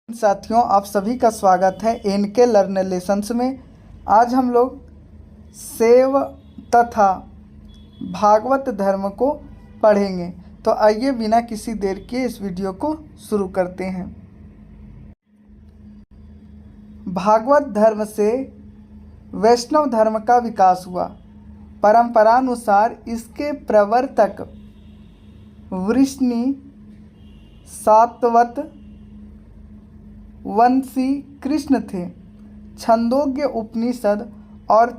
साथियों, आप सभी का स्वागत है एनके लर्न लेसन्स में। आज हम लोग शैव तथा भागवत धर्म को पढ़ेंगे। तो आइए बिना किसी देर के इस वीडियो को शुरू करते हैं। भागवत धर्म से वैष्णव धर्म का विकास हुआ। परंपरानुसार इसके प्रवर्तक वृष्णि सातवत वंशी कृष्ण थे। छंदोग्य उपनिषद और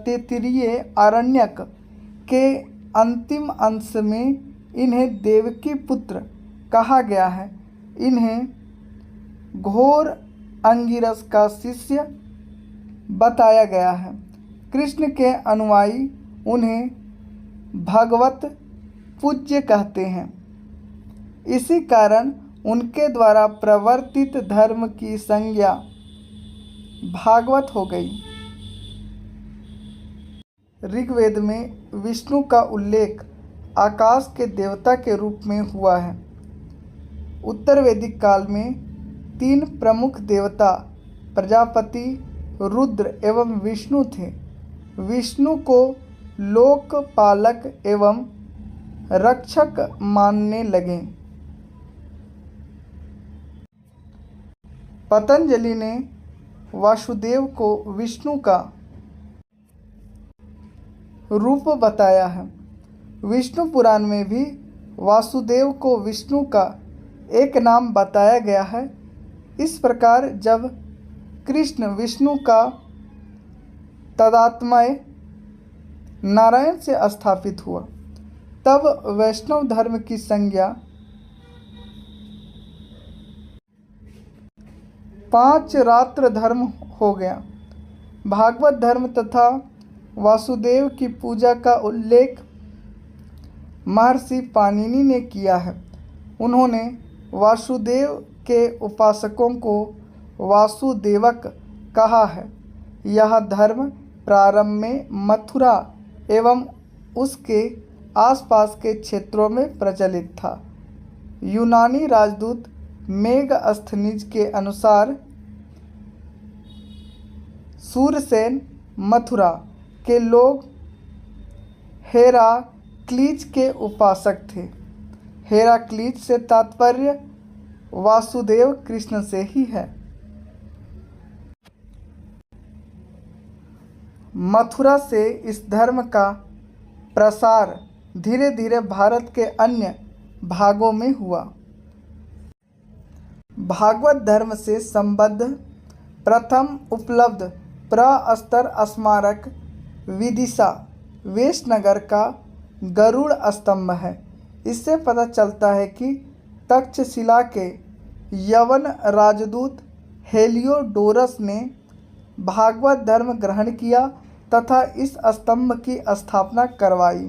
तैत्तिरीय आरण्यक के अंतिम अंश में इन्हें देवकी पुत्र कहा गया है। इन्हें घोर अंगिरस का शिष्य बताया गया है। कृष्ण के अनुयायी उन्हें भगवत पूज्य कहते हैं। इसी कारण उनके द्वारा प्रवर्तित धर्म की संज्ञा भागवत हो गई। ऋग्वेद में विष्णु का उल्लेख आकाश के देवता के रूप में हुआ है। उत्तर वैदिक काल में 3 प्रमुख देवता प्रजापति, रुद्र एवं विष्णु थे। विष्णु को लोकपालक एवं रक्षक मानने लगे। पतंजलि ने वासुदेव को विष्णु का रूप बताया है। विष्णु पुराण में भी वासुदेव को विष्णु का एक नाम बताया गया है। इस प्रकार जब कृष्ण विष्णु का तदात्मय नारायण से स्थापित हुआ, तब वैष्णव धर्म की संज्ञा 5 रात्र धर्म हो गया। भागवत धर्म तथा वासुदेव की पूजा का उल्लेख महर्षि पाणिनि ने किया है। उन्होंने वासुदेव के उपासकों को वासुदेवक कहा है। यह धर्म प्रारंभ में मथुरा एवं उसके आसपास के क्षेत्रों में प्रचलित था। यूनानी राजदूत मेगस्थनीज के अनुसार सूरसेन मथुरा के लोग हेराक्लीज के उपासक थे। हेराक्लीज से तात्पर्य वासुदेव कृष्ण से ही है। मथुरा से इस धर्म का प्रसार धीरे धीरे भारत के अन्य भागों में हुआ। भागवत धर्म से संबद्ध प्रथम उपलब्ध प्रस्तर स्मारक विदिशा वेशनगर का गरुड़ स्तंभ है। इससे पता चलता है कि तक्षशिला के यवन राजदूत हेलियोडोरस ने भागवत धर्म ग्रहण किया तथा इस स्तंभ की स्थापना करवाई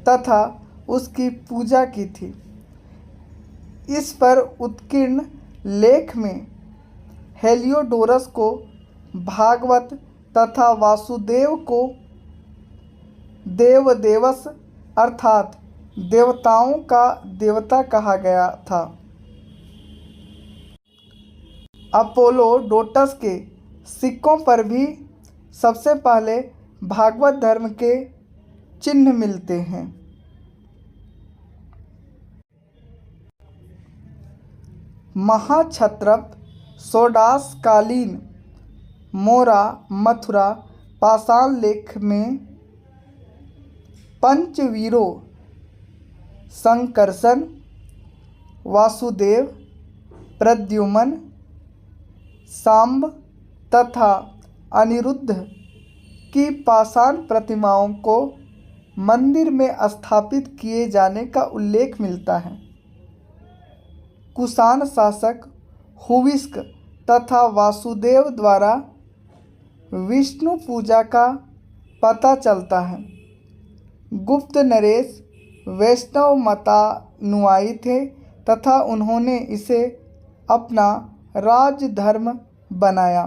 तथा उसकी पूजा की थी। इस पर उत्कीर्ण लेख में हेलियोडोरस को भागवत तथा वासुदेव को देवदेवस अर्थात देवताओं का देवता कहा गया था। अपोलोडोटस के सिक्कों पर भी सबसे पहले भागवत धर्म के चिन्ह मिलते हैं। महाक्षत्रप षोडशकालीन मोरा मथुरा पाषाण लेख में पंचवीरों संकर्षण, वासुदेव, प्रद्युम्न, सांब तथा अनिरुद्ध की पाषाण प्रतिमाओं को मंदिर में स्थापित किए जाने का उल्लेख मिलता है। कुषाण शासक हुविस्क तथा वासुदेव द्वारा विष्णु पूजा का पता चलता है। गुप्त नरेश वैष्णव मतानुयायी थे तथा उन्होंने इसे अपना राजधर्म बनाया।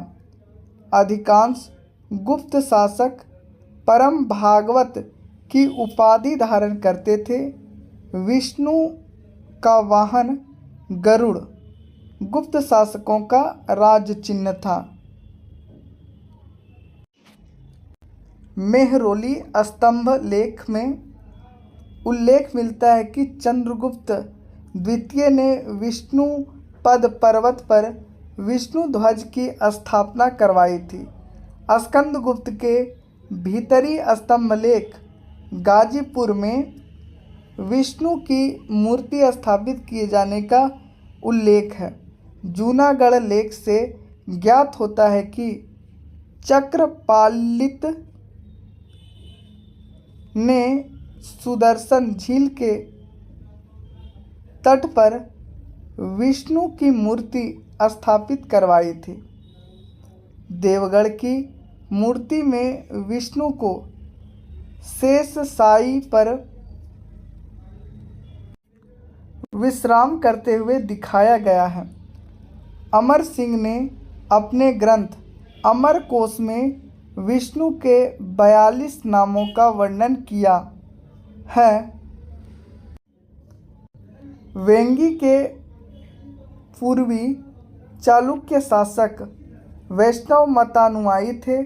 अधिकांश गुप्त शासक परम भागवत की उपाधि धारण करते थे। विष्णु का वाहन गरुड़ गुप्त शासकों का राज चिन्ह था। मेहरौली स्तंभ लेख में उल्लेख मिलता है कि चंद्रगुप्त द्वितीय ने विष्णु पद पर्वत पर विष्णु ध्वज की स्थापना करवाई थी। स्कंदगुप्त के भीतरी स्तंभलेख गाजीपुर में विष्णु की मूर्ति स्थापित किए जाने का उल्लेख है। जूनागढ़ लेख से ज्ञात होता है कि चक्रपालित ने सुदर्शन झील के तट पर विष्णु की मूर्ति स्थापित करवाई थी। देवगढ़ की मूर्ति में विष्णु को शेषशायी पर विश्राम करते हुए दिखाया गया है। अमर सिंह ने अपने ग्रंथ अमरकोश में विष्णु के 42 नामों का वर्णन किया है। वेंगी के पूर्वी चालुक्य शासक वैष्णव मतानुयायी थे।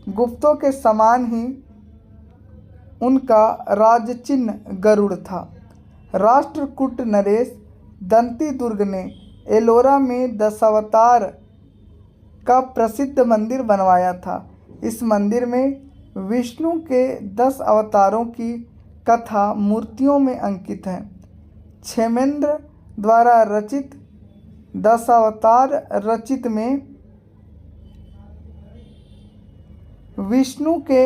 गुप्तों के समान ही उनका राजचिन्ह गरुड़ था। राष्ट्रकूट नरेश दंती दुर्ग ने एलोरा में दशावतार का प्रसिद्ध मंदिर बनवाया था। इस मंदिर में विष्णु के 10 अवतारों की कथा मूर्तियों में अंकित है। क्षेमेंद्र द्वारा रचित दशावतार रचित में विष्णु के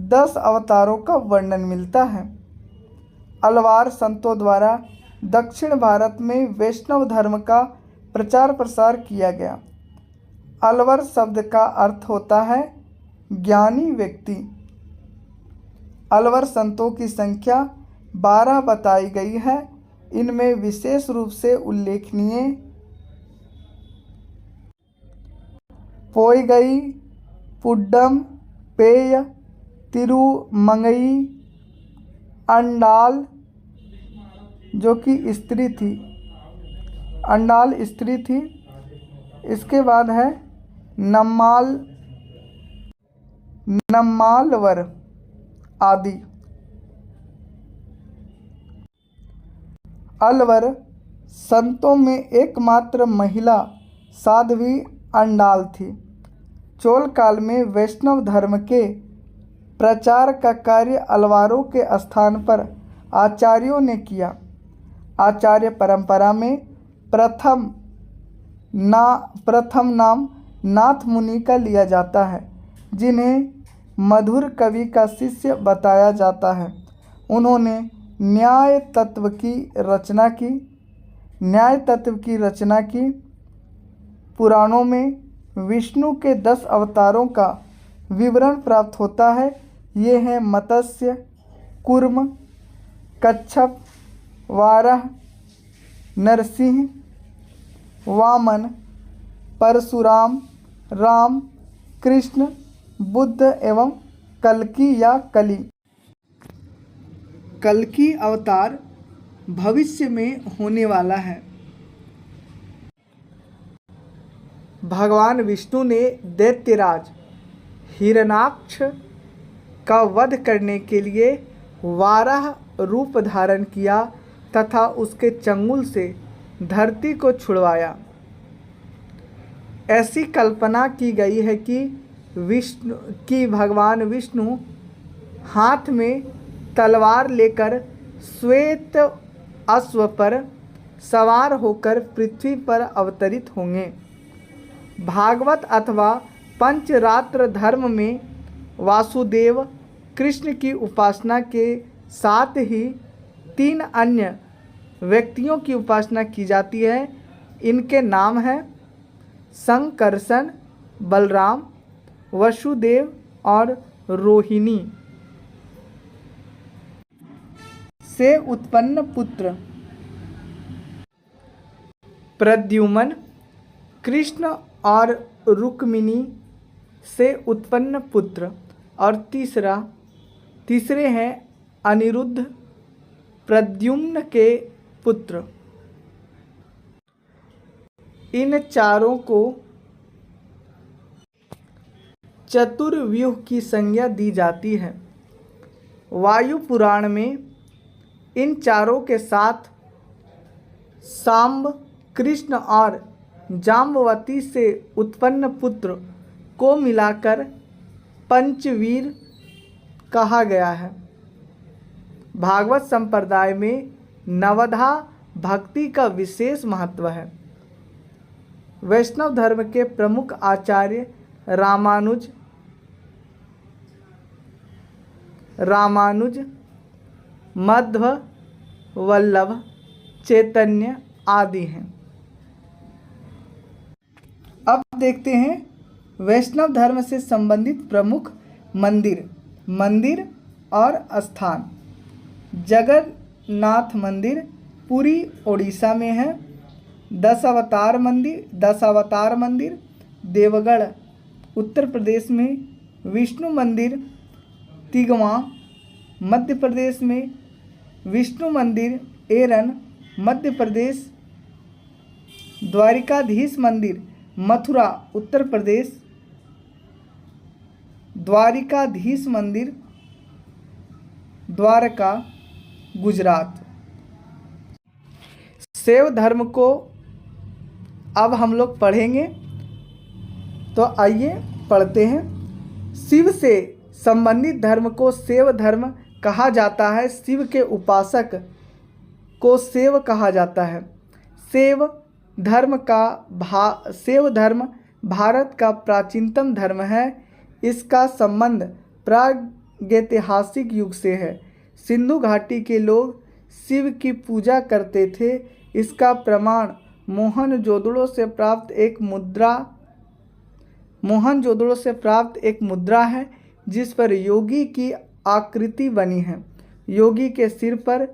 10 अवतारों का वर्णन मिलता है। अलवार संतों द्वारा दक्षिण भारत में वैष्णव धर्म का प्रचार प्रसार किया गया। अलवर शब्द का अर्थ होता है ज्ञानी व्यक्ति। अलवर संतों की संख्या 12 बताई गई है। इनमें विशेष रूप से उल्लेखनीय पोईगई, पुड्डम, पेय, तिरुमंगई, अंडाल जो कि स्त्री थी, अंडाल स्त्री थी। इसके बाद है नम्मालवर आदि। अलवर संतों में एकमात्र महिला साध्वी अंडाल थी। चोल काल में वैष्णव धर्म के प्रचार का कार्य अलवारों के स्थान पर आचार्यों ने किया। आचार्य परंपरा में प्रथम नाम नाथ मुनि का लिया जाता है, जिन्हें मधुर कवि का शिष्य बताया जाता है। उन्होंने न्याय तत्व की रचना की। पुराणों में विष्णु के 10 अवतारों का विवरण प्राप्त होता है। ये हैं मत्स्य, कूर्म, कच्छप, वाराह, नरसिंह, वामन, परशुराम, राम, कृष्ण, बुद्ध एवं कल्कि या कली। कल्कि अवतार भविष्य में होने वाला है। भगवान विष्णु ने दैत्यराज हिरण्याक्ष का वध करने के लिए वाराह रूप धारण किया तथा उसके चंगुल से धरती को छुड़वाया। ऐसी कल्पना की गई है कि भगवान विष्णु हाथ में तलवार लेकर श्वेत अश्व पर सवार होकर पृथ्वी पर अवतरित होंगे। भागवत अथवा पंचरात्र धर्म में वासुदेव कृष्ण की उपासना के साथ ही 3 अन्य व्यक्तियों की उपासना की जाती है। इनके नाम हैं संकर्षण, बलराम, वसुदेव और रोहिणी। से उत्पन्न पुत्र प्रद्युम्न, कृष्ण और रुक्मिणी से उत्पन्न पुत्र। और तीसरे हैं अनिरुद्ध, प्रद्युम्न के पुत्र। इन चारों को चतुर्व्यूह की संज्ञा दी जाती है। वायु पुराण में इन चारों के साथ सांब, कृष्ण और जाम्बवती से उत्पन्न पुत्र को मिलाकर पंचवीर कहा गया है। भागवत संप्रदाय में नवधा भक्ति का विशेष महत्व है। वैष्णव धर्म के प्रमुख आचार्य रामानुज, मध्व, वल्लभ, चैतन्य आदि हैं। अब देखते हैं वैष्णव धर्म से संबंधित प्रमुख मंदिर और स्थान। जगन्नाथ मंदिर पुरी ओडिशा में है। दशावतार मंदिर देवगढ़ उत्तर प्रदेश में। विष्णु मंदिर तिगवा मध्य प्रदेश में। विष्णु मंदिर एरन मध्य प्रदेश। द्वारिकाधीश मंदिर मथुरा उत्तर प्रदेश। द्वारिकाधीश मंदिर द्वारका गुजरात। शैव धर्म को अब हम लोग पढ़ेंगे, तो आइए पढ़ते हैं। शिव से संबंधित धर्म को शैव धर्म कहा जाता है। शिव के उपासक को शैव कहा जाता है। शैव धर्म भारत का प्राचीनतम धर्म है। इसका संबंध प्रागैतिहासिक युग से है। सिंधु घाटी के लोग शिव की पूजा करते थे। इसका प्रमाण मोहनजोदड़ो से प्राप्त एक मुद्रा है, जिस पर योगी की आकृति बनी है। योगी के सिर पर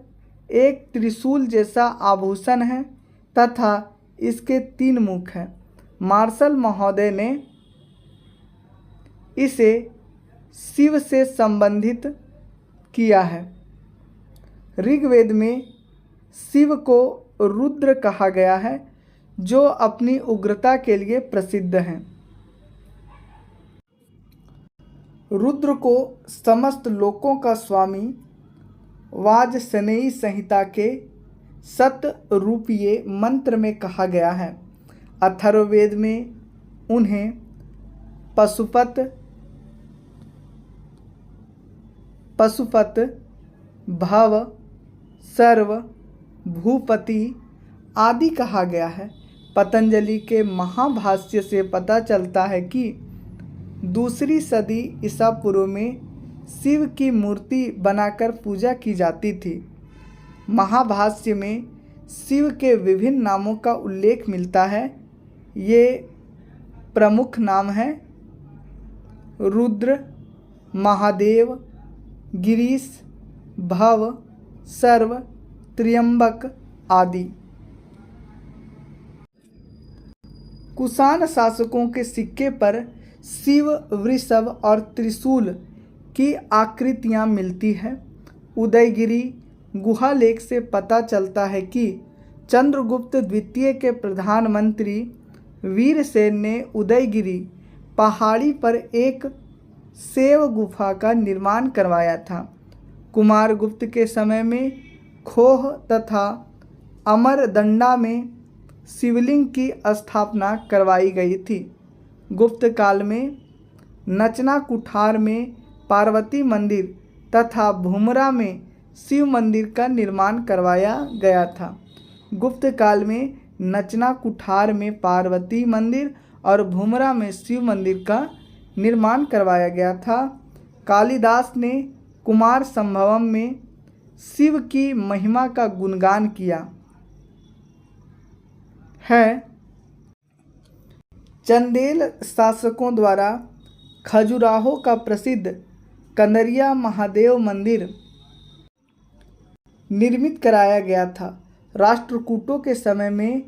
एक त्रिशूल जैसा आभूषण है तथा इसके 3 मुख हैं। मार्शल महोदय ने इसे शिव से संबंधित किया है। ऋग्वेद में शिव को रुद्र कहा गया है, जो अपनी उग्रता के लिए प्रसिद्ध हैं। रुद्र को समस्त लोकों का स्वामी वाजसनेयी संहिता के शतरूपीय मंत्र में कहा गया है। अथर्ववेद में उन्हें पशुपत, भव, सर्व, भूपति आदि कहा गया है। पतंजलि के महाभाष्य से पता चलता है कि 2री सदी ईसा पूर्व में शिव की मूर्ति बनाकर पूजा की जाती थी। महाभाष्य में शिव के विभिन्न नामों का उल्लेख मिलता है। ये प्रमुख नाम हैं रुद्र, महादेव, गिरीश, भव, सर्व, त्र्यंबक आदि। कुषाण शासकों के सिक्के पर शिव, वृषभ और त्रिशूल की आकृतियां मिलती हैं। उदयगिरी गुहा लेख से पता चलता है कि चंद्रगुप्त द्वितीय के प्रधानमंत्री वीरसेन ने उदयगिरी पहाड़ी पर एक शैव गुफा का निर्माण करवाया था। कुमारगुप्त के समय में खोह तथा अमरदंडा में शिवलिंग की स्थापना करवाई गई थी। गुप्त काल में नचना कुठार में पार्वती मंदिर तथा भूमरा में शिव मंदिर का निर्माण करवाया गया था। गुप्त काल में नचना कुठार में पार्वती मंदिर और भूमरा में शिव मंदिर का निर्माण करवाया गया था। कालिदास ने कुमार संभवम में शिव की महिमा का गुणगान किया है। चंदेल शासकों द्वारा खजुराहो का प्रसिद्ध कंदरिया महादेव मंदिर निर्मित कराया गया था। राष्ट्रकूटों के समय में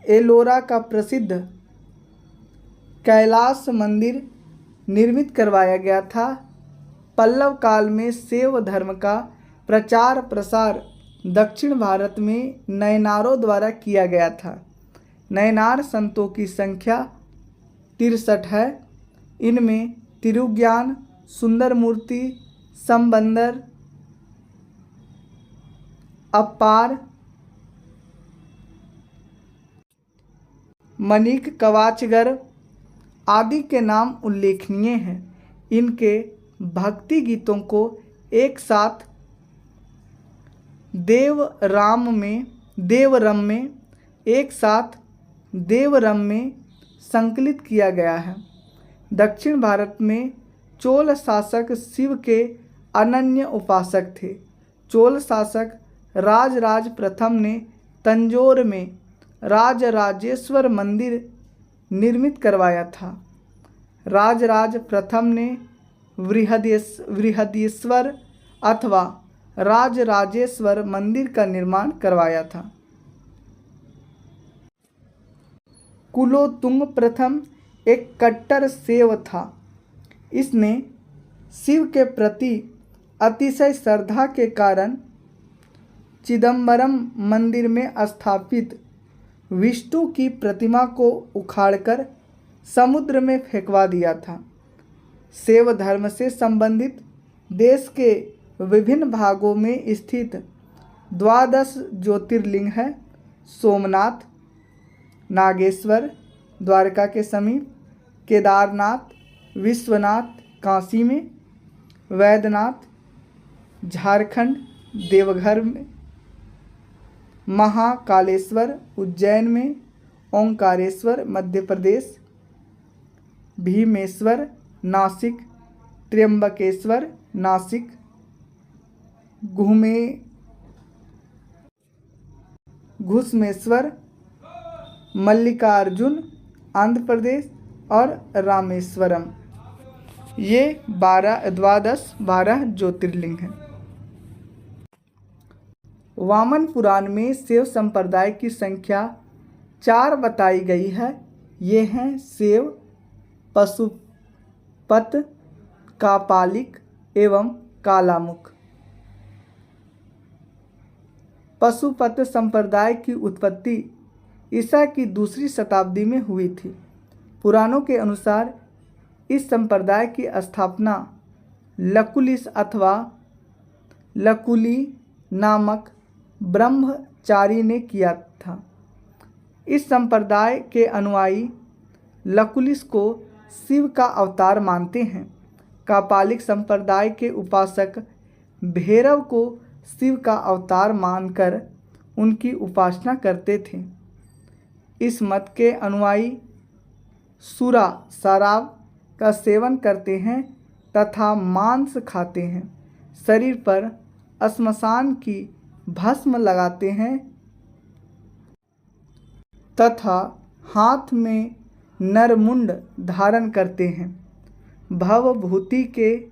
एलोरा का प्रसिद्ध कैलाश मंदिर निर्मित करवाया गया था। पल्लव काल में शैव धर्म का प्रचार प्रसार दक्षिण भारत में नयनारों द्वारा किया गया था। नयनार संतों की संख्या 63 है। इनमें तिरुज्ञान, सुंदरमूर्ति, संबंदर, अपार, मणिक कवाचगर आदि के नाम उल्लेखनीय हैं। इनके भक्ति गीतों को एक साथ देवरम में संकलित किया गया है। दक्षिण भारत में चोल शासक शिव के अनन्य उपासक थे। चोल शासक राजराज प्रथम ने तंजौर में राजराजेश्वर मंदिर निर्मित करवाया था। राजराज प्रथम ने बृहदेश्वर अथवा राजराजेश्वर मंदिर का निर्माण करवाया था। कुलोत्तुंग प्रथम एक कट्टर शैव था। इसने शिव के प्रति अतिशय श्रद्धा के कारण चिदम्बरम मंदिर में स्थापित विष्णु की प्रतिमा को उखाड़कर समुद्र में फेंकवा दिया था। शैव धर्म से संबंधित देश के विभिन्न भागों में स्थित 12 ज्योतिर्लिंग है। सोमनाथ, नागेश्वर द्वारका के समीप, केदारनाथ, विश्वनाथ काशी में, वैद्यनाथ झारखंड देवघर में, महाकालेश्वर उज्जैन में, ओंकारेश्वर मध्य प्रदेश, भीमेश्वर नासिक, त्र्यंबकेश्वर नासिक, घुसमेश्वर मल्लिकार्जुन आंध्र प्रदेश और रामेश्वरम। ये 12 ज्योतिर्लिंग हैं। वामन पुराण में शैव संप्रदाय की संख्या 4 बताई गई है। ये हैं शैव, पशुपत, कापालिक एवं कालामुख। पशुपत संप्रदाय की उत्पत्ति ईसा की 2री शताब्दी में हुई थी। पुराणों के अनुसार इस संप्रदाय की स्थापना लकुलिस अथवा लकुली नामक ब्रह्मचारी ने किया था। इस संप्रदाय के अनुयायी लकुलिस को शिव का अवतार मानते हैं। कापालिक संप्रदाय के उपासक भैरव को शिव का अवतार मानकर उनकी उपासना करते थे। इस मत के अनुयायी सुरा शराब का सेवन करते हैं तथा मांस खाते हैं। शरीर पर श्मशान की भस्म लगाते हैं तथा हाथ में नरमुंड धारण करते हैं। भवभूति के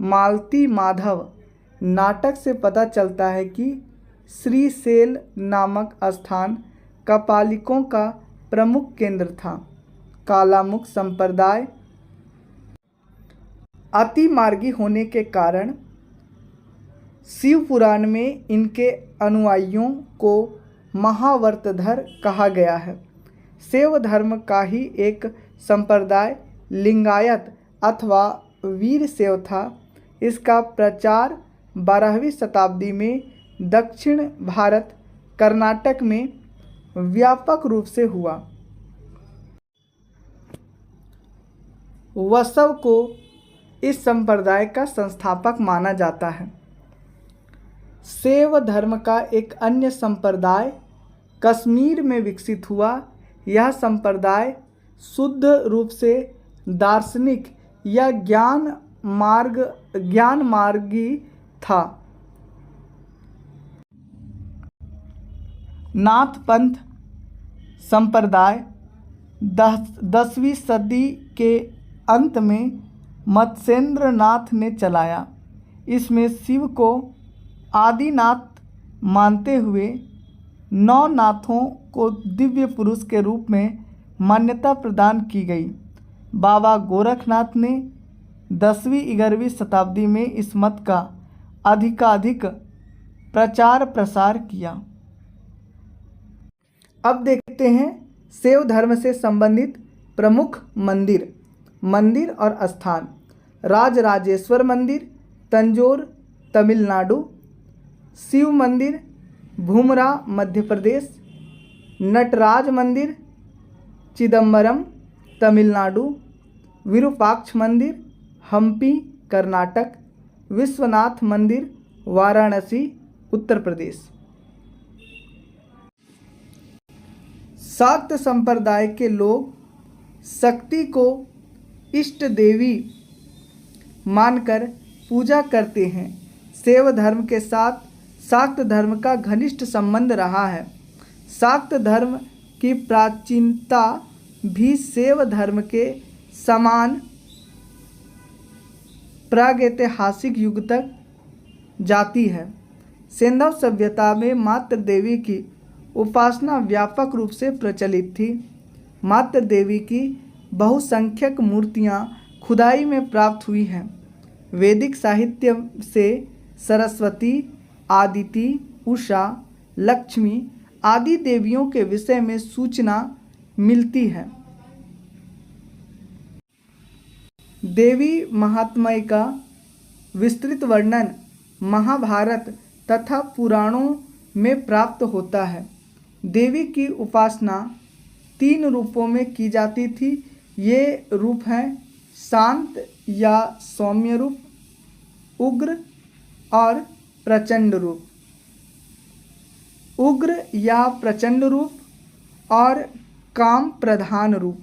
मालती माधव नाटक से पता चलता है कि श्रीशैल नामक स्थान कापालिकों का प्रमुख केंद्र था। कालामुख संप्रदाय अतिमार्गी होने के कारण शिव पुराण में इनके अनुयायियों को महाव्रतधर कहा गया है। शैव धर्म का ही एक संप्रदाय लिंगायत अथवा वीर शैव था। इसका प्रचार 12वीं शताब्दी में दक्षिण भारत कर्नाटक में व्यापक रूप से हुआ। वसव को इस संप्रदाय का संस्थापक माना जाता है। शैव धर्म का एक अन्य संप्रदाय कश्मीर में विकसित हुआ। यह संप्रदाय शुद्ध रूप से दार्शनिक या ज्ञान मार्गी था। नाथपंथ संप्रदाय 10वीं सदी के अंत में मत्स्येंद्र नाथ ने चलाया। इसमें शिव को आदिनाथ मानते हुए 9 नाथों को दिव्य पुरुष के रूप में मान्यता प्रदान की गई। बाबा गोरखनाथ ने 10वीं-11वीं शताब्दी में इस मत का अधिकाधिक प्रचार प्रसार किया। अब देखते देखते हैं शैव धर्म से संबंधित प्रमुख मंदिर और स्थान। राजराजेश्वर मंदिर, तंजौर, तमिलनाडु। शिव मंदिर, भूमरा, मध्य प्रदेश। नटराज मंदिर, चिदम्बरम, तमिलनाडु। विरूपाक्ष मंदिर, हम्पी, कर्नाटक। विश्वनाथ मंदिर, वाराणसी, उत्तर प्रदेश। शाक्त संप्रदाय के लोग शक्ति को इष्ट देवी मानकर पूजा करते हैं। शैव धर्म के साथ शाक्त धर्म का घनिष्ठ संबंध रहा है। शाक्त धर्म की प्राचीनता भी शैव धर्म के समान प्रागैतिहासिक युग तक जाती है। सिंधु सभ्यता में मातृ देवी की उपासना व्यापक रूप से प्रचलित थी। मातृ देवी की बहुसंख्यक मूर्तियां खुदाई में प्राप्त हुई हैं। वैदिक साहित्य से सरस्वती, आदिति, उषा, लक्ष्मी आदि देवियों के विषय में सूचना मिलती है। देवी महात्म्य का विस्तृत वर्णन महाभारत तथा पुराणों में प्राप्त होता है। देवी की उपासना 3 रूपों में की जाती थी। ये रूप हैं शांत या सौम्य रूप, उग्र और प्रचंड रूप। उग्र या प्रचंड रूप और काम प्रधान रूप।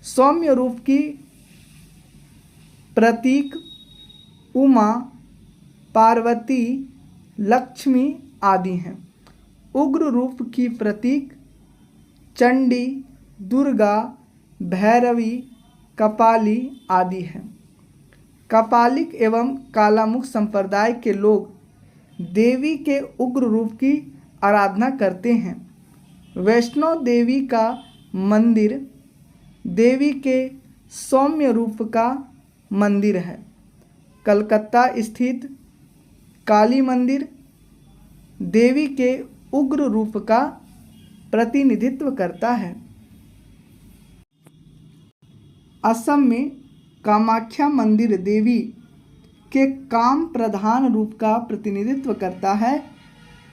सौम्य रूप की प्रतीक उमा, पार्वती, लक्ष्मी आदि हैं। उग्र रूप की प्रतीक चंडी, दुर्गा, भैरवी, कपाली आदि हैं। कपालिक एवं कालामुख संप्रदाय के लोग देवी के उग्र रूप की आराधना करते हैं। वैष्णव देवी का मंदिर देवी के सौम्य रूप का मंदिर है। कलकत्ता स्थित काली मंदिर देवी के उग्र रूप का प्रतिनिधित्व करता है। असम में कामाख्या मंदिर देवी के काम प्रधान रूप का प्रतिनिधित्व करता है।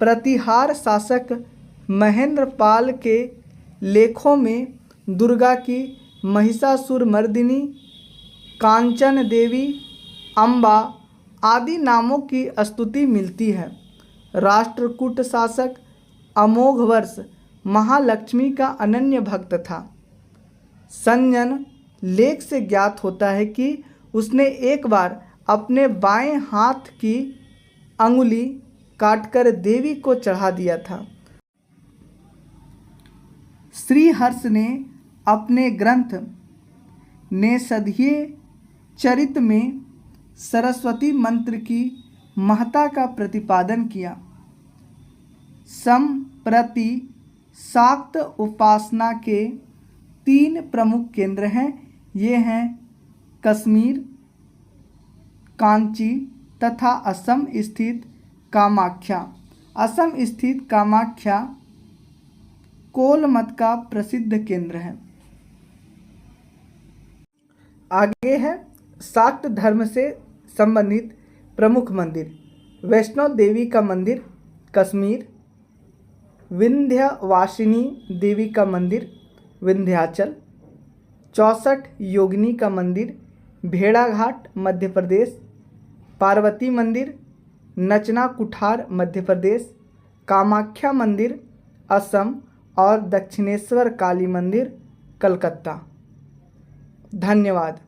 प्रतिहार शासक महेंद्र पाल के लेखों में दुर्गा की महिषासुर मर्दिनी, कांचन देवी, अम्बा आदि नामों की स्तुति मिलती है। राष्ट्रकूट शासक अमोघवर्ष महालक्ष्मी का अनन्य भक्त था। संजन लेख से ज्ञात होता है कि उसने एक बार अपने बाएं हाथ की अंगुली काटकर देवी को चढ़ा दिया था। श्रीहर्ष ने अपने ग्रंथ नेषधीय चरित में सरस्वती मंत्र की महत्ता का प्रतिपादन किया। संप्रति शाक्त उपासना के 3 प्रमुख केंद्र हैं। ये हैं कश्मीर, कांची तथा असम स्थित कामाख्या। असम स्थित कामाख्या कोल मत का प्रसिद्ध केंद्र है। आगे है शाक्त धर्म से संबंधित प्रमुख मंदिर। वैष्णव देवी का मंदिर कश्मीर, विंध्यवासिनी देवी का मंदिर विंध्याचल, 64 योगिनी का मंदिर भेड़ाघाट मध्य प्रदेश, पार्वती मंदिर नचना कुठार मध्य प्रदेश, कामाख्या मंदिर असम और दक्षिणेश्वर काली मंदिर कलकत्ता। धन्यवाद।